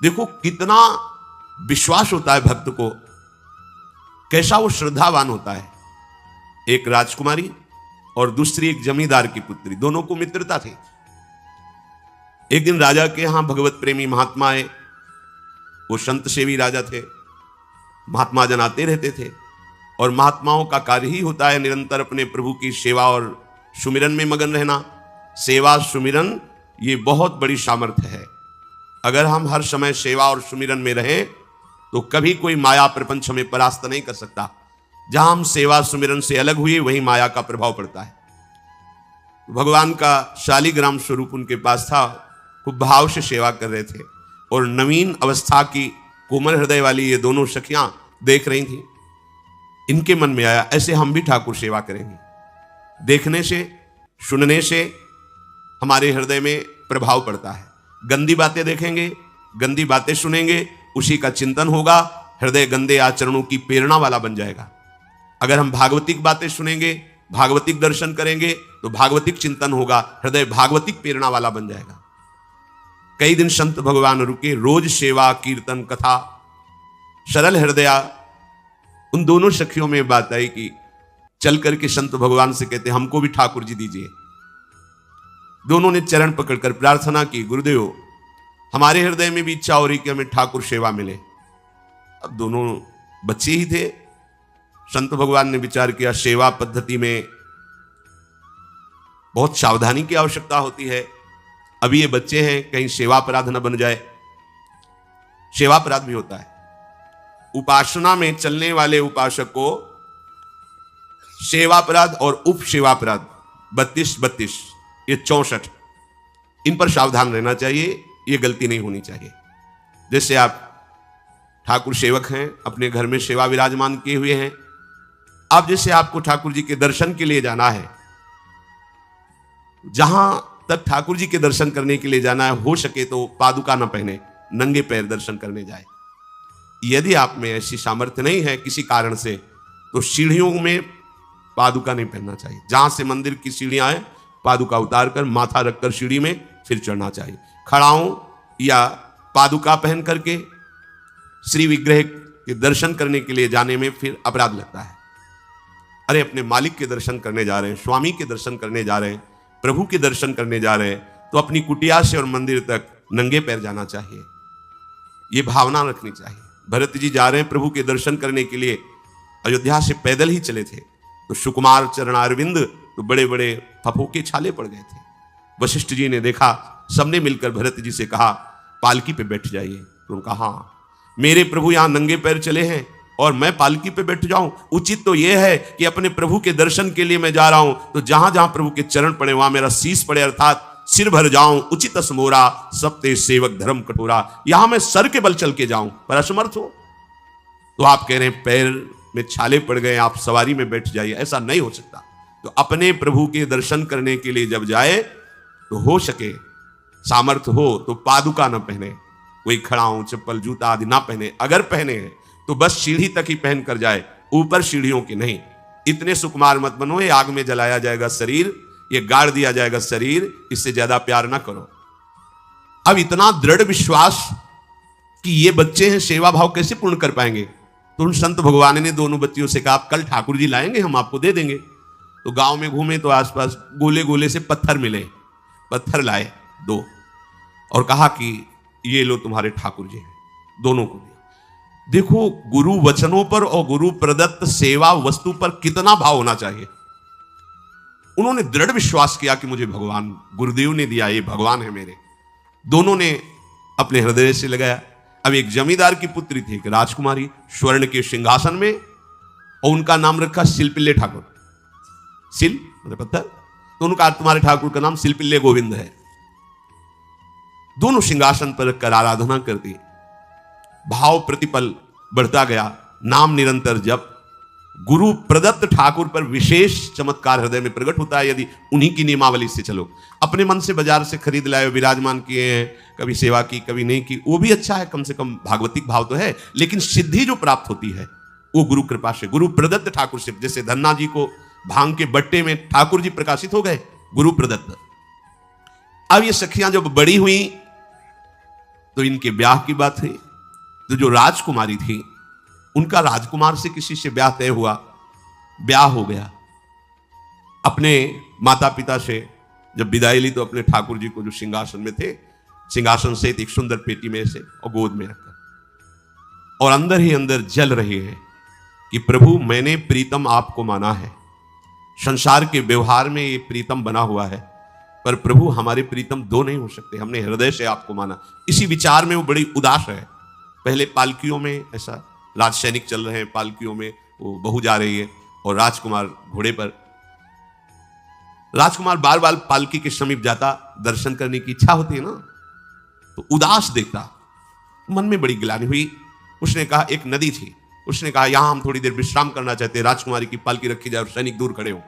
देखो कितना विश्वास होता है भक्त को, कैसा वो श्रद्धावान होता है। एक राजकुमारी और दूसरी एक जमींदार की पुत्री, दोनों को मित्रता थी। एक दिन राजा के यहां भगवत प्रेमी महात्मा आए। वो संत सेवी राजा थे, महात्मा जन आते रहते थे और महात्माओं का कार्य ही होता है निरंतर अपने प्रभु की सेवा और सुमिरन में मगन रहना। सेवा सुमिरन ये बहुत बड़ी सामर्थ्य है। अगर हम हर समय सेवा और सुमिरन में रहें तो कभी कोई माया प्रपंच हमें परास्त नहीं कर सकता। जहां हम सेवा सुमिरन से अलग हुए वहीं माया का प्रभाव पड़ता है। भगवान का शालिग्राम स्वरूप उनके पास था, खूब भाव से सेवा कर रहे थे और नवीन अवस्था की कोमल हृदय वाली ये दोनों सखियां देख रही थी। इनके मन में आया ऐसे हम भी ठाकुर सेवा करेंगे। देखने से सुनने से हमारे हृदय में प्रभाव पड़ता है। गंदी बातें देखेंगे, गंदी बातें सुनेंगे, उसी का चिंतन होगा, हृदय गंदे आचरणों की प्रेरणा वाला बन जाएगा। अगर हम भागवतिक बातें सुनेंगे, भागवतिक दर्शन करेंगे तो भागवतिक चिंतन होगा, हृदय भागवतिक प्रेरणा वाला बन जाएगा। कई दिन संत भगवान रुके, रोज सेवा कीर्तन कथा, सरल हृदया। उन दोनों सखियों में बात आई कि चल करके संत भगवान से कहते हमको भी ठाकुर जी दीजिए। दोनों ने चरण पकड़कर प्रार्थना की, गुरुदेव हमारे हृदय में भी इच्छा हो रही कि हमें ठाकुर सेवा मिले। अब दोनों बच्चे ही थे। संत भगवान ने विचार किया सेवा पद्धति में बहुत सावधानी की आवश्यकता होती है। अभी ये बच्चे हैं, कहीं सेवापराध न बन जाए। सेवापराध भी होता है। उपासना में चलने वाले उपासक को सेवापराध और उप सेवापराध 32 ये 64, इन पर सावधान रहना चाहिए। ये गलती नहीं होनी चाहिए। जैसे आप ठाकुर सेवक हैं, अपने घर में सेवा विराजमान किए हुए हैं। अब जैसे आपको ठाकुर जी के दर्शन के लिए जाना है, जहां तक ठाकुर जी के दर्शन करने के लिए जाना है, हो सके तो पादुका न पहने, नंगे पैर दर्शन करने जाए। यदि आप में ऐसी सामर्थ्य नहीं है किसी कारण से, तो सीढ़ियों में पादुका नहीं पहनना चाहिए। जहां से मंदिर की सीढ़ियां हैं, पादुका उतार कर माथा रखकर सीढ़ी में फिर चढ़ना चाहिए। खड़ाओं या पादुका पहन करके श्री विग्रह के दर्शन करने के लिए जाने में फिर अपराध लगता है। अरे अपने मालिक के दर्शन करने जा रहे हैं, स्वामी के दर्शन करने जा रहे हैं, प्रभु के दर्शन करने जा रहे हैं, तो अपनी कुटिया से और मंदिर तक नंगे पैर जाना चाहिए। ये भावना रखनी चाहिए। भरत जी जा रहे हैं प्रभु के दर्शन करने के लिए, अयोध्या से पैदल ही चले थे, तो सुकुमार चरणारविंद तो बड़े बड़े फफों के छाले पड़ गए थे। वशिष्ठ जी ने देखा, सबने मिलकर भरत जी से कहा पालकी पे बैठ जाइए। तो उन्होंने कहा हाँ, मेरे प्रभु यहां नंगे पैर चले हैं और मैं पालकी पे बैठ जाऊं? उचित तो यह है कि अपने प्रभु के दर्शन के लिए मैं जा रहा हूं, तो जहां जहां प्रभु के चरण पड़े वहां मेरा शीश पड़े, अर्थात सिर भर जाऊं। उचित असमोरा सप्ते सेवक धर्म कठोरा, यहां मैं सर के बल चल के जाऊं पर असमर्थ हो। तो आप कह रहे हैं पैर में छाले पड़ गए, आप सवारी में बैठ जाइए, ऐसा नहीं हो सकता। तो अपने प्रभु के दर्शन करने के लिए जब जाए तो हो सके, सामर्थ्य हो तो पादुका न पहने, कोई खड़ाऊं चप्पल जूता आदि ना पहने। अगर पहने हैं तो बस सीढ़ी तक ही पहन कर जाए, ऊपर सीढ़ियों की नहीं। इतने सुकुमार मत बनो, ये आग में जलाया जाएगा शरीर, ये गाड़ दिया जाएगा शरीर, इससे ज्यादा प्यार ना करो। अब इतना दृढ़ विश्वास कि ये बच्चे हैं, सेवा भाव कैसे पूर्ण कर पाएंगे? तो उन संत भगवान ने दोनों बच्चियों से कहा कल ठाकुर जी लाएंगे, हम आपको दे देंगे। तो गांव में घूमे तो आसपास गोले गोले से पत्थर मिले, पत्थर लाए 2 और कहा कि ये लो तुम्हारे ठाकुर जी हैं। दोनों को दिया। देखो गुरु वचनों पर और गुरु प्रदत्त सेवा वस्तु पर कितना भाव होना चाहिए। उन्होंने दृढ़ विश्वास किया कि मुझे भगवान गुरुदेव ने दिया, ये भगवान है मेरे। दोनों ने अपने हृदय से लगाया। अब एक जमींदार की पुत्री थी, एक राजकुमारी, स्वर्ण के सिंहासन में, और उनका नाम रखा सिलपिल्ले ठाकुर। सिल मतलब पत्थर, तो उनका तुम्हारे ठाकुर का नाम सिलपिल्ले गोविंद है। दोनों सिंहासन पर रखकर आराधना करती, भाव प्रतिपल बढ़ता गया, नाम निरंतर जप। गुरु प्रदत्त ठाकुर पर विशेष चमत्कार हृदय में प्रकट होता है यदि उन्हीं की नियमावली से चलो। अपने मन से बाजार से खरीद लाए, विराजमान किए हैं, कभी सेवा की कभी नहीं की, वो भी अच्छा है, कम से कम भागवतिक भाव तो है। लेकिन सिद्धि जो प्राप्त होती है वो गुरु कृपा से, गुरु प्रदत्त ठाकुर से। जैसे धन्ना जी को भांग के बट्टे में ठाकुर जी प्रकाशित हो गए, गुरु प्रदत्त। अब ये सखियां जब बड़ी हुई तो इनके ब्याह की बात हुई। तो जो राजकुमारी थी उनका राजकुमार से किसी से ब्याह तय हुआ, ब्याह हो गया। अपने माता पिता से जब विदाई ली तो अपने ठाकुर जी को जो सिंहासन में थे, सिंहासन से एक सुंदर पेटी में से और गोद में रखकर, और अंदर ही अंदर जल रही है कि प्रभु मैंने प्रीतम आपको माना है, संसार के व्यवहार में ये प्रीतम बना हुआ है, पर प्रभु हमारे प्रीतम दो नहीं हो सकते, हमने हृदय से आपको माना। इसी विचार में वो बड़ी उदास है। पहले पालकियों में ऐसा राज सैनिक चल रहे हैं, पालकियों में वो बहू जा रही है और राजकुमार घोड़े पर। राजकुमार बार बार पालकी के समीप जाता, दर्शन करने की इच्छा होती है ना, तो उदास देखता, मन में बड़ी गिलानी हुई। उसने कहा, एक नदी थी, उसने कहा यहां हम थोड़ी देर विश्राम करना चाहते हैं, राजकुमारी की पालकी रखी जाए और सैनिक दूर खड़े हो।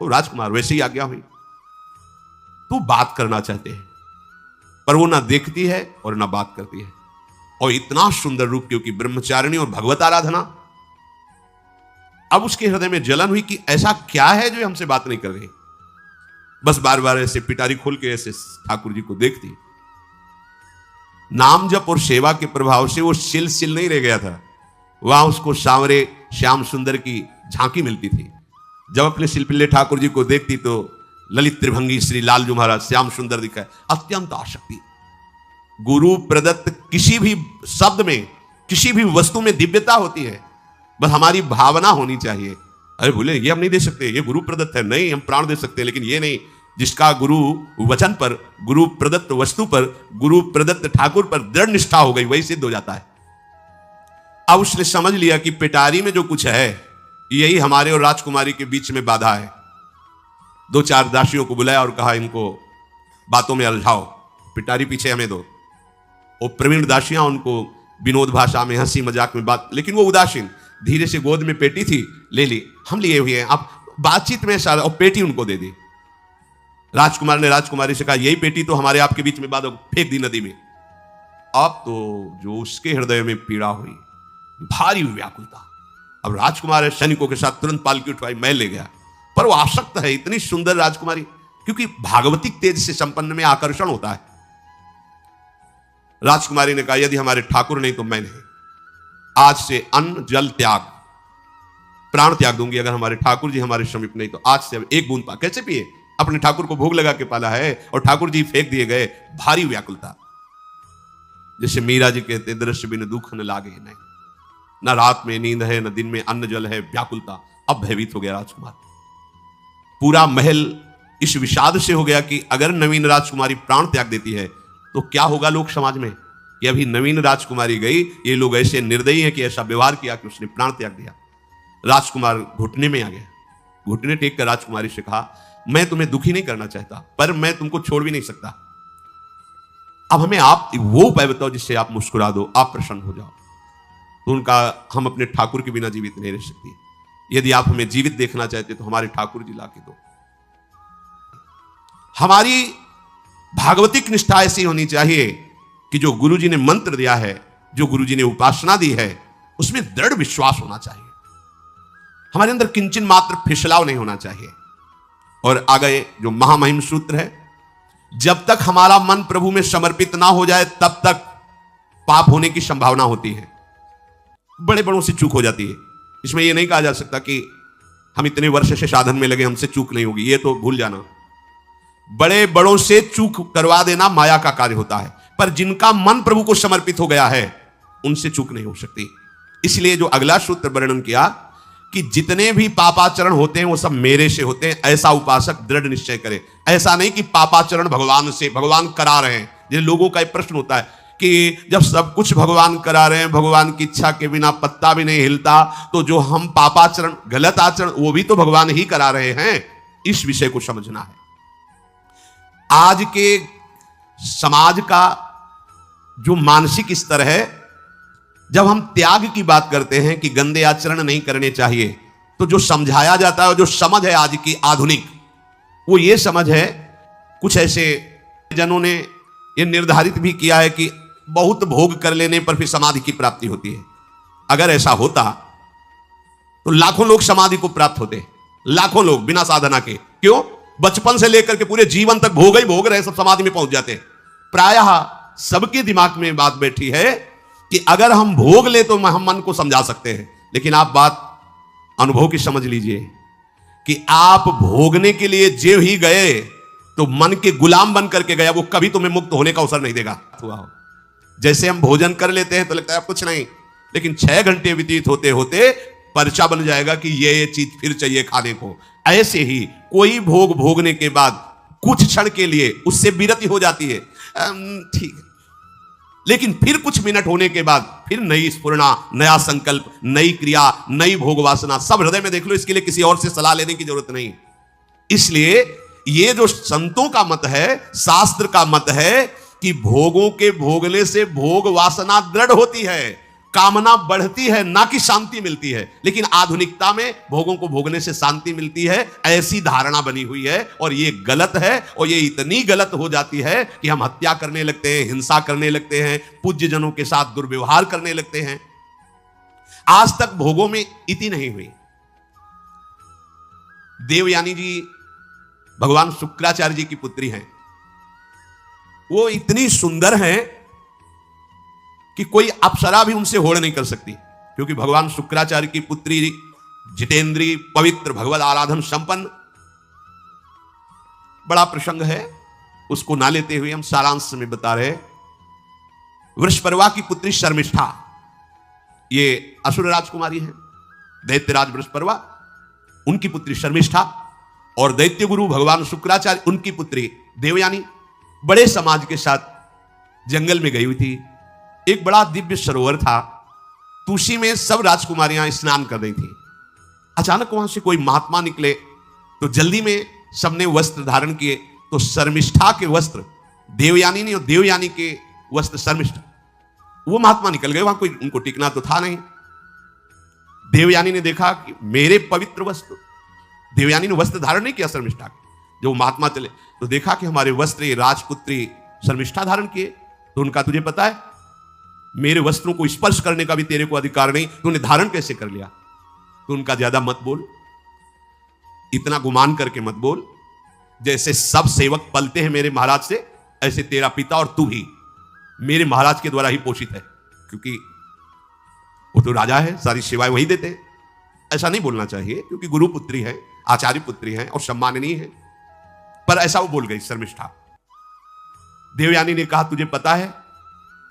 तो राजकुमार वैसे ही आज्ञा हुई। तो बात करना चाहते हैं, पर वो ना देखती है और ना बात करती है, और इतना सुंदर रूप, क्योंकि ब्रह्मचारिणी और भगवत आराधना। अब उसके हृदय में जलन हुई कि ऐसा क्या है जो हमसे बात नहीं कर रही। बस बार बार ऐसे पिटारी खोल के ऐसे ठाकुर जी को देखती। नाम जप और सेवा के प्रभाव से वो सिल नहीं रह गया था, वहां उसको सांवरे श्याम सुंदर की झांकी मिलती थी। जब अपने शिल्पिल्ले ठाकुर जी को देखती तो ललित त्रिभंगी श्री लालजू महाराज श्याम सुंदर दिखाए, अत्यंत आसक्ति। गुरु प्रदत्त किसी भी शब्द में, किसी भी वस्तु में दिव्यता होती है, बस हमारी भावना होनी चाहिए। अरे बोले ये हम नहीं दे सकते, ये गुरु प्रदत्त है, नहीं हम प्राण दे सकते, लेकिन ये नहीं। जिसका गुरु वचन पर, गुरु प्रदत्त वस्तु पर, गुरु प्रदत्त ठाकुर पर दृढ़ निष्ठा हो गई, वही सिद्ध हो जाता है। अब उसने समझ लिया कि पिटारी में जो कुछ है यही हमारे और राजकुमारी के बीच में बाधा है। दो चार दासियों को बुलाया और कहा इनको बातों में उलझाओ, पिटारी पीछे हमें दो। और प्रवीण दासियां उनको विनोद भाषा में, हंसी मजाक में बात, लेकिन वो उदासीन। धीरे से गोद में पेटी थी, ले ली, हम लिए हुए हैं, आप बातचीत में सारा, और पेटी उनको दे दी। राजकुमार ने राजकुमारी से कहा यही पेटी तो हमारे आपके बीच में बात, फेंक दी नदी में। अब तो जो उसके हृदय में पीड़ा हुई, भारी व्याकुलता। अब राजकुमार सैनिकों के साथ तुरंत पालकी उठवाई, मैं ले गया, पर वो आसक्त है, इतनी सुंदर राजकुमारी, क्योंकि भागवतिक तेज से संपन्न में आकर्षण होता है। राजकुमारी ने कहा यदि हमारे ठाकुर नहीं तो मैं नहीं, आज से अन्न जल त्याग, प्राण त्याग दूंगी अगर हमारे ठाकुर जी हमारे समीप नहीं तो। आज से एक बूंद पा, कैसे पिए, अपने ठाकुर को भोग लगा के पाला है और ठाकुर जी फेंक दिए गए। भारी व्याकुलता, जैसे मीरा जी कहते दृश्य बिन दुख न लागे नहीं, न रात में नींद है न दिन में अन्न जल है, व्याकुलता। अब भयभीत हो गया राजकुमार। पूरा महल इस विषाद से हो गया कि अगर नवीन राजकुमारी प्राण त्याग देती है तो क्या होगा लोक समाज में, कि अभी नवीन राजकुमारी गई, ये लोग ऐसे निर्दयी हैं कि ऐसा व्यवहार किया कि उसने प्राण त्याग दिया। राजकुमार घुटने में आ गया, घुटने टेक कर राजकुमारी से कहा मैं तुम्हें दुखी नहीं करना चाहता, पर मैं तुमको छोड़ भी नहीं सकता। अब हमें आप वो उपाय बताओ जिससे आप मुस्कुरा दो, आप प्रसन्न हो जाओ। तो उनका, हम अपने ठाकुर के बिना जीवित नहीं रह सकती, यदि आप हमें जीवित देखना चाहते तो हमारे ठाकुर जी ला के दो। हमारी भागवतिक निष्ठा ऐसी होनी चाहिए कि जो गुरु जी ने मंत्र दिया है, जो गुरु जी ने उपासना दी है, उसमें दृढ़ विश्वास होना चाहिए। हमारे अंदर किंचन मात्र फिसलाव नहीं होना चाहिए। और आगे जो महामहिम सूत्र है, जब तक हमारा मन प्रभु में समर्पित ना हो जाए तब तक पाप होने की संभावना होती है, बड़े बड़ों से चूक हो जाती है। इसमें यह नहीं कहा जा सकता कि हम इतने वर्ष से साधन में लगे हमसे चूक नहीं होगी, ये तो भूल जाना। बड़े बड़ों से चूक करवा देना माया का कार्य होता है, पर जिनका मन प्रभु को समर्पित हो गया है उनसे चूक नहीं हो सकती। इसलिए जो अगला सूत्र वर्णन किया कि जितने भी पापाचरण होते हैं वो सब मेरे से होते हैं, ऐसा उपासक दृढ़ निश्चय करे। ऐसा नहीं कि पापाचरण भगवान से, भगवान करा रहे हैं। जैसे लोगों का एक प्रश्न होता है कि जब सब कुछ भगवान करा रहे हैं, भगवान की इच्छा के बिना पत्ता भी नहीं हिलता, तो जो हम पापाचरण, गलत आचरण, वो भी तो भगवान ही करा रहे हैं। इस विषय को समझना है। आज के समाज का जो मानसिक स्तर है, जब हम त्याग की बात करते हैं कि गंदे आचरण नहीं करने चाहिए, तो जो समझाया जाता है, जो समझ है आज की आधुनिक, वो ये समझ है, कुछ ऐसे जनों ने ये निर्धारित भी किया है कि बहुत भोग कर लेने पर फिर समाधि की प्राप्ति होती है। अगर ऐसा होता तो लाखों लोग समाधि को प्राप्त होते, लाखों लोग बिना साधना के। क्यों? बचपन से लेकर के पूरे जीवन तक भोग ही भोग रहे, सब समाधि में पहुंच जाते। प्रायः सबके दिमाग में बात बैठी है कि अगर हम भोग ले तो हम मन को समझा सकते हैं, लेकिन आप बात अनुभव की समझ लीजिए कि आप भोगने के लिए जो ही गए तो मन के गुलाम बन करके गया, वो कभी तुम्हें मुक्त होने का अवसर नहीं देगा। जैसे हम भोजन कर लेते हैं तो लगता है अब कुछ नहीं, लेकिन 6 घंटे व्यतीत होते होते पर्चा बन जाएगा कि ये चीज फिर चाहिए खाने को। ऐसे ही कोई भोग भोगने के बाद कुछ क्षण के लिए उससे विरति हो जाती है, ठीक है, लेकिन फिर कुछ मिनट होने के बाद फिर नई स्फुरणा, नया संकल्प, नई क्रिया, नई भोग वासना सब हृदय में देख लो। इसके लिए किसी और से सलाह लेने की जरूरत नहीं। इसलिए ये जो संतों का मत है, शास्त्र का मत है कि भोगों के भोगने से भोग वासना दृढ़ होती है, कामना बढ़ती है, ना कि शांति मिलती है। लेकिन आधुनिकता में भोगों को भोगने से शांति मिलती है, ऐसी धारणा बनी हुई है, और ये गलत है। और ये इतनी गलत हो जाती है कि हम हत्या करने लगते हैं, हिंसा करने लगते हैं, पूज्य जनों के साथ दुर्व्यवहार करने लगते हैं। आज तक भोगों में इति नहीं हुई। देवयानी जी भगवान शुक्राचार्य जी की पुत्री हैं। वो इतनी सुंदर हैं कि कोई अप्सरा भी उनसे होड़ नहीं कर सकती, क्योंकि भगवान शुक्राचार्य की पुत्री जितेंद्री, पवित्र, भगवत आराधन संपन्न। बड़ा प्रसंग है, उसको ना लेते हुए हम सारांश में बता रहे। वृषपर्वा की पुत्री शर्मिष्ठा, ये असुर राजकुमारी है, दैत्यराज वृषपर्वा उनकी पुत्री शर्मिष्ठा, और दैत्य गुरु भगवान शुक्राचार्य उनकी पुत्री देवयानी बड़े समाज के साथ जंगल में गई हुई थी। एक बड़ा दिव्य सरोवर था, तुलसी में सब राजकुमारियां स्नान कर रही थी। अचानक वहां से कोई महात्मा निकले तो जल्दी में सबने वस्त्र धारण किए, तो शर्मिष्ठा के वस्त्र देवयानी ने और देवयानी के वस्त्र शर्मिष्ठा, वो महात्मा निकल गए। वहां कोई उनको टिकना तो था नहीं। देवयानी ने देखा कि मेरे पवित्र वस्त्र, देवयानी ने वस्त्र धारण नहीं किया शर्मिष्ठा के, जो महात्मा चले तो देखा कि हमारे वस्त्र राजपुत्री शर्मिष्ठा धारण किए। तो उनका तुझे पता है मेरे वस्त्रों को स्पर्श करने का भी तेरे को अधिकार नहीं, तूने धारण कैसे कर लिया? तो उनका ज्यादा मत बोल, इतना गुमान करके मत बोल। जैसे सब सेवक पलते हैं मेरे महाराज से, ऐसे तेरा पिता और तू भी मेरे महाराज के द्वारा ही पोषित है, क्योंकि वो तो राजा है, सारी सेवाएं वही देते हैं। ऐसा नहीं बोलना चाहिए, क्योंकि गुरु पुत्री है, आचार्य पुत्री है और सम्माननीय है। पर ऐसा वो बोल गई शर्मिष्ठा। देवयानी ने कहा तुझे पता है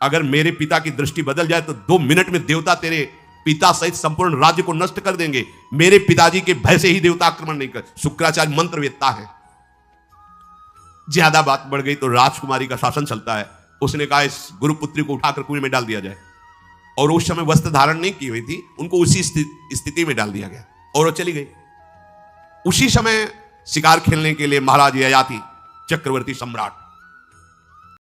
अगर मेरे पिता की दृष्टि बदल जाए तो 2 मिनट में देवता तेरे पिता सहित संपूर्ण राज्य को नष्ट कर देंगे। मेरे पिताजी के भय से ही देवता आक्रमण नहीं कर। शुक्राचार्य मंत्रवेत्ता है। ज्यादा बात बढ़ गई तो राजकुमारी का शासन चलता है। उसने कहा इस गुरुपुत्री को उठाकर कुएं में डाल दिया जाए, और उस समय वस्त्र धारण नहीं की हुई थी, उनको उसी स्थिति में डाल दिया गया और वो चली गई। उसी समय शिकार खेलने के लिए महाराज ययाति चक्रवर्ती सम्राट